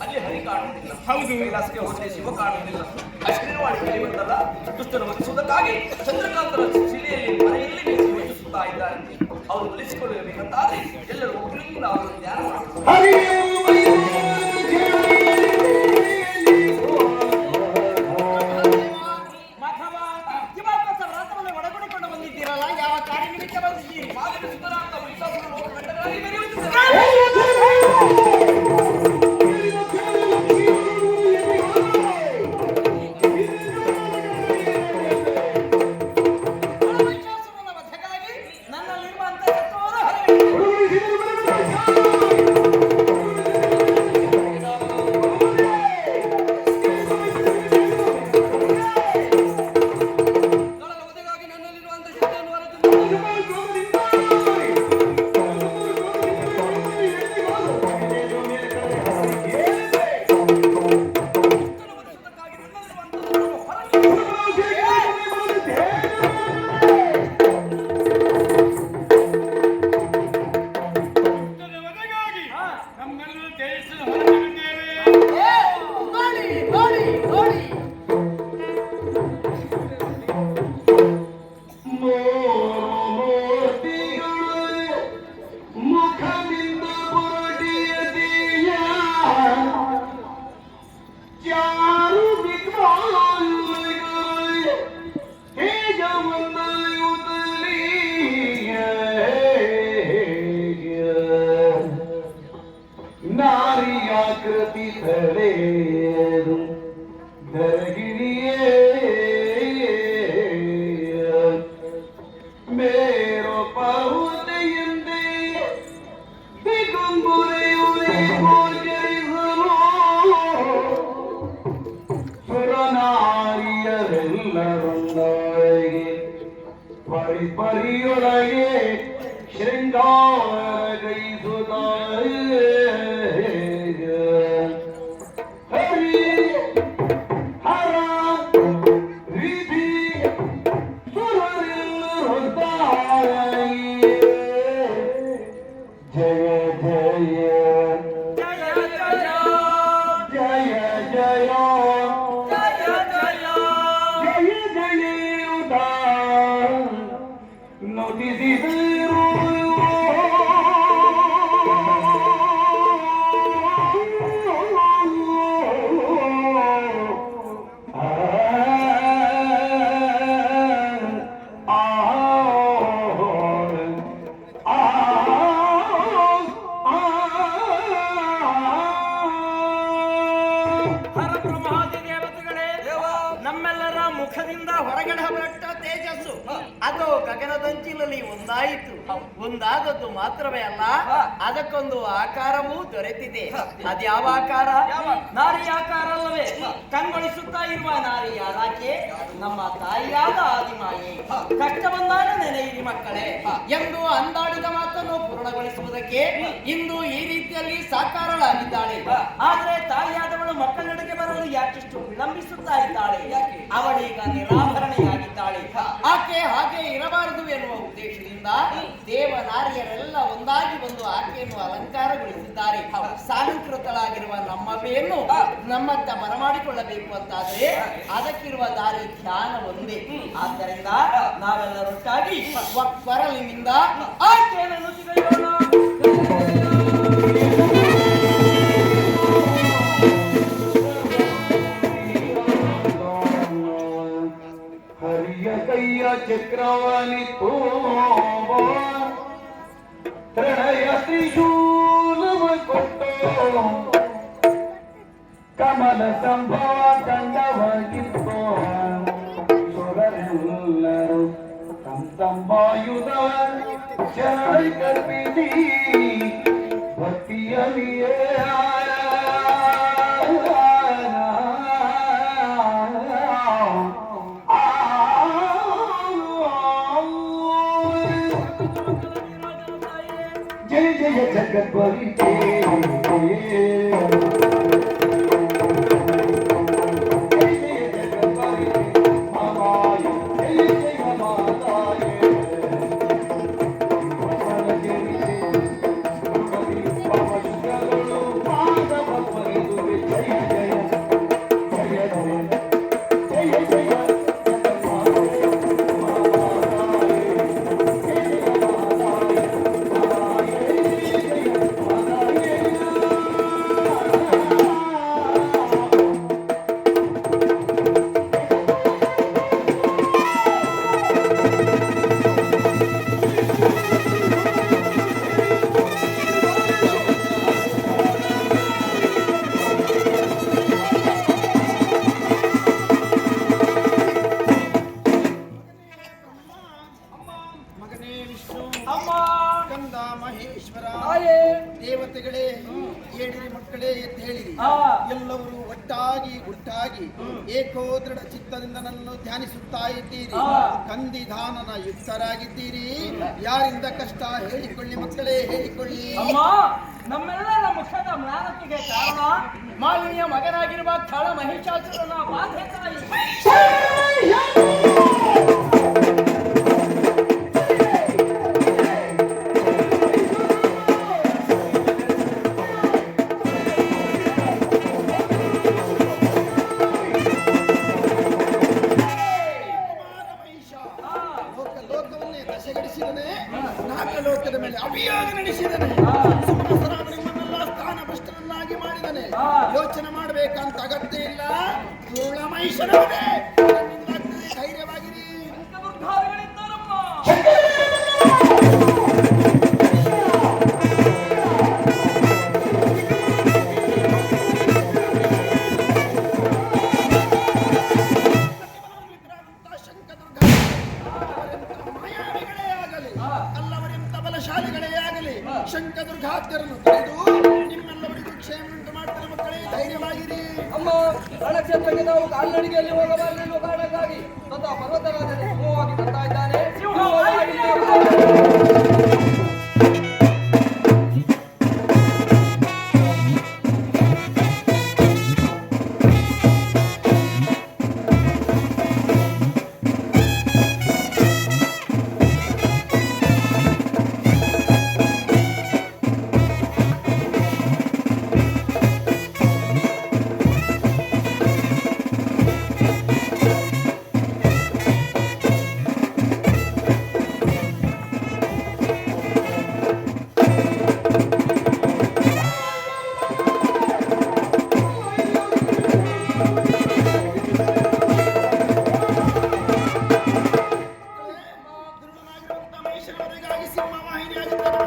ಅಲ್ಲಿ ಹರಿ ಕಾಣುವುದಿಲ್ಲ. ಹೌದು. ಕೈಲಾಸಕ್ಕೆ ಹೋದರೆ ಶಿವ ಕಾಣುವುದಿಲ್ಲ. ಅಶ್ವಿನವಾಡಿ ಕೈಬಂದಲ್ಲ ದುಷ್ಟನ ವಧಿಸುವುದಕ್ಕಾಗಿ ಚಂದ್ರಕಾಂತರ ಶಿಲೆಯಲ್ಲಿ ಮನೆಯಲ್ಲಿ ಯೋಚಿಸುತ್ತಾ ಇದ್ದಾರೆ. ಅವರು ಒಲಿಸಿಕೊಳ್ಳಬೇಕಂತಾದ್ರೆ ಎಲ್ಲರೂ ಒಬ್ಬರಿಗೆ ನಾವು ಧ್ಯಾನ ಒಡಗೂಡಿಕೊಂಡು ಬಂದಿದ್ದೀರಲ್ಲ, ಯಾವ ಕಾರ್ಯ ನಿಮಿತ್ತ ಬಂದಿದ್ದೀರಿ? ನಾರಿಯಾಕೃತಿ ತಳೆಯದು ಧರಗಿಣಿಯೇ ಮೇರೋ ಪಹುದೆಯಂದೆ ದಿಗುಂಬುರೆಯುವೆ ಗೋಚರಿಸಲು ಸುರನಾರಿಯರೆಲ್ಲರೊಂದಾಗೆ ಪರಿಪರಿಯೊಳಗೆ ಶೃಂಗಾರ ಗೈಸುತ್ತಾಯೇ ನಮ್ಮೆಲ್ಲರ ಮುಖದಿಂದ ಹೊರಗಡೆ ಹೊರಟ ತೇಜಸ್ಸು ಅದು ಗಗನದಂಚಿನಲ್ಲಿ ಒಂದಾಯಿತು. ಒಂದಾದದ್ದು ಮಾತ್ರವೇ ಅಲ್ಲ, ಅದಕ್ಕೊಂದು ಆಕಾರವೂ ದೊರೆತಿದೆ. ಅದ್ಯಾವ ಆಕಾರ? ನಾರಿ ಆಕಾರ ಅಲ್ಲವೇ? ಕಂಗೊಳಿಸುತ್ತಾ ಇರುವ ನಾರಿ ಯಾರಾಕೆ? ನಮ್ಮ ತಾಯಿಯಾದ ಆದಿಮಾಯೆ. ಕಷ್ಟ ಬಂದಾಗ ನೆನೆಯಿರಿ ಮಕ್ಕಳೇ ಎಂದು ಅಂದಾಡಿದ ಮಾತನ್ನು ಪೂರ್ಣಗೊಳಿಸುವುದಕ್ಕೆ ಇಂದು ಈ ರೀತಿಯಲ್ಲಿ ಸಾಕಾರಳಾಗಿದ್ದಾಳೆ. ಆದರೆ ತಾಯಿಯಾದವಳು ಮಕ್ಕಳೆಡೆಗೆ ಬರಲು ಯಾಕಿಷ್ಟು ವಿಳಂಬಿಸುತ್ತಾ ಇದ್ದಾಳೆ? ಅವಳೀಗ ನಿರಾಭರಣೆಯಾಗಿದ್ದಾಳೆ. ಆಕೆ ಹಾಗೆ ಇರಬಾರದು ಎನ್ನುವ ಉದ್ದೇಶದಿಂದ ದೇವನಾರಿಯರೆಲ್ಲ ಒಂದಾಗಿ ಬಂದು ಆಕೆಯನ್ನು ಅಲಂಕಾರಗೊಳಿಸಿದ್ದಾರೆ. ಸಾಲಂಕೃತಳಾಗಿರುವ ನಮ್ಮವೆಯನ್ನು ನಮ್ಮತ್ತ ಬರಮಾಡಿಕೊಳ್ಳಬೇಕು ಅಂತಾದ್ರೆ ಅದಕ್ಕಿರುವ ದಾರಿ ಧ್ಯಾನ ಒಂದೇ. ಆದ್ದರಿಂದ ನಾವೆಲ್ಲರೊಟ್ಟಾಗಿ ಕೊರಲಿನಿಂದ ಆಕೆಯನ್ನು ಸಿಗೋಣ. ಕೈಯ ಚಕ್ರವಾಣಿ ಪ್ರಣಯ ತ್ರಿಶೂಲವ ಕೊಟ್ಟು ಕಮಲ ಸಂಭವ ತಂಡವಾಗಿತ್ತು. ಸುರರೆಲ್ಲರೂ ತಂಬಾಯುಧ ಶರಣ ಕಲ್ಪಿಸಿ ಭಕ್ತಿಯಲ್ಲಿಯೇ जय जय जगद्वरी जय जय जगद्वरी मामाय जय जय माताय ವಿಷ್ಣು ಅಮ್ಮ ಕಂದ ಮಹೇಶ್ವರ ತಾಯೇ ದೇವತೆಗಳೇ ಏಳಿರಿ ಮಕ್ಕಳೇ ಎದ್ದು ಹೇಳಿರಿ ಆ. ಎಲ್ಲವರು ಒಟ್ಟಾಗಿ ಗುಟ್ಟಾಗಿ ಏಕೋದೃಢ ಚಿತ್ತದಿಂದ ನನ್ನನ್ನು ಧ್ಯಾನಿಸುತ್ತಾ ಇದ್ದೀರಿ ಆ. ಕಂದಿಧಾನನ ಯುಕ್ತರಾಗಿದ್ದೀರಿ ಯಾರಿಂದ ಕಷ್ಟ ಹೇಳಿಕೊಳ್ಳಿ ಮಕ್ಕಳೇ ಹೇಳಿಕೊಳ್ಳಿ ಅಮ್ಮ ನಮ್ಮೆಲ್ಲರ ಮುಖದ ಮ್ಲಾನತೆಗೆ ಕಾರಣ ಮಾಲಿನಿಯ ಮಗನಾಗಿರುವ ಖಳ ಮಹಿಷಾಸುರನ ಬಾಧೆ ತಾಯಿ. ಕುಮಾರ ಮಹಿಷ ಲೋಕವನ್ನೇ ದಶಗಡಿಸಿದನೆ ನಾಲ್ಕು ಲೋಕದ ಮೇಲೆ ಅಭಿಯೋಗ ನಡೆಸಿದನೆ ಸುಮ್ಮಸರಾದ ನಿಮ್ಮನ್ನೆಲ್ಲ ಸ್ಥಾನ ಭ್ರಷ್ಟರನ್ನಾಗಿ ಮಾಡಿದನೆ ಯೋಚನೆ ಮಾಡಬೇಕಂತ ಅಗತ್ಯ ಇಲ್ಲ ಧೂಳ ಮಹಿಷನವನೇ ನಿಮ್ಮಾಗ್ತದೆ, ಧೈರ್ಯವಾಗಿರಿ ದುರ್ಧಾರಗಳಿದ್ದಾರಮ್ಮ. ಮಾಯಾವಿಗಳೇ ಆಗಲಿ ಅಲ್ಲವರೆಂತ ಬಲಶಾಲಿಗಳೇ ಆಗಲಿ ಶಂಕದುರ್ಗಾದ್ಯರನ್ನು ತಿಳಿದು ನಿಮ್ಮೆಲ್ಲವರಿಗೂ ಕ್ಷೇಮವುಂಟು ಮಾಡ್ತಾರೆ ಮಕ್ಕಳೇ ಧೈರ್ಯವಾಗಿರಿ ಅಮ್ಮ ರಣಕ್ಷೇತ್ರಕ್ಕೆ ನಾವು ಕಾಲ್ನಡಿಗೆಯಲ್ಲಿ ಹೋಗಬಾರದೆನ್ನುವ ಕಾರಣಕ್ಕಾಗಿ ಸ್ವತಃ ಪರ್ವತರಾಜನೇ ಸಿಂಹವಾಗಿ ಬರ್ತಾ ಇದ್ದಾನೆ. ದುರ್ಬಲನಾಗಿರುವಂತ ಮಹಿಷನವರಿಗಾಗಿ ಸಿಂಹ ವಾಹಿನಿಯಾಗಿದ್ದಾನೆ